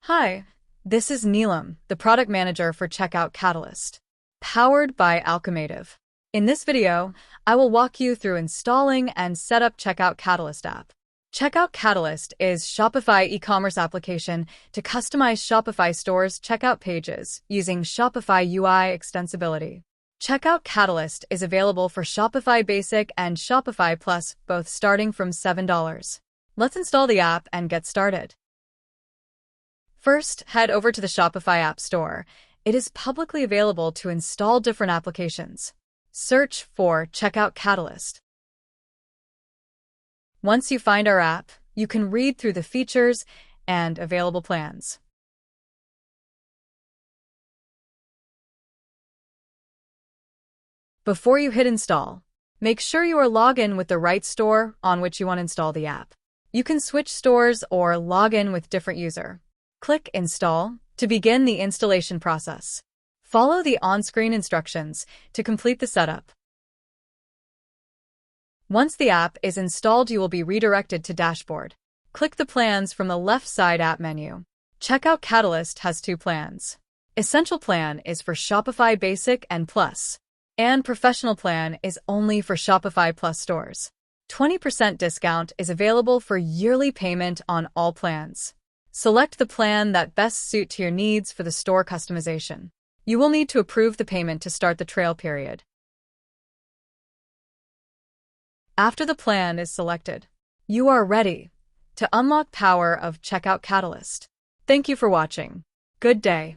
Hi, this is Neelam, the product manager for Checkout Catalyst, powered by Alchemative. In this video, I will walk you through installing and set up Checkout Catalyst app. Checkout Catalyst is Shopify e-commerce application to customize Shopify stores' checkout pages using Shopify UI extensibility. Checkout Catalyst is available for Shopify Basic and Shopify Plus, both starting from $7. Let's install the app and get started. First, head over to the Shopify App Store. It is publicly available to install different applications. Search for Checkout Catalyst. Once you find our app, you can read through the features and available plans. Before you hit install, make sure you are logged in with the right store on which you want to install the app. You can switch stores or log in with different user. Click Install to begin the installation process. Follow the on-screen instructions to complete the setup. Once the app is installed, you will be redirected to Dashboard. Click the plans from the left side app menu. Checkout Catalyst has two plans. Essential plan is for Shopify Basic and Plus, and Professional plan is only for Shopify Plus stores. 20% discount is available for yearly payment on all plans. Select the plan that best suits your needs for the store customization. You will need to approve the payment to start the trial period. After the plan is selected, you are ready to unlock power of Checkout Catalyst. Thank you for watching. Good day.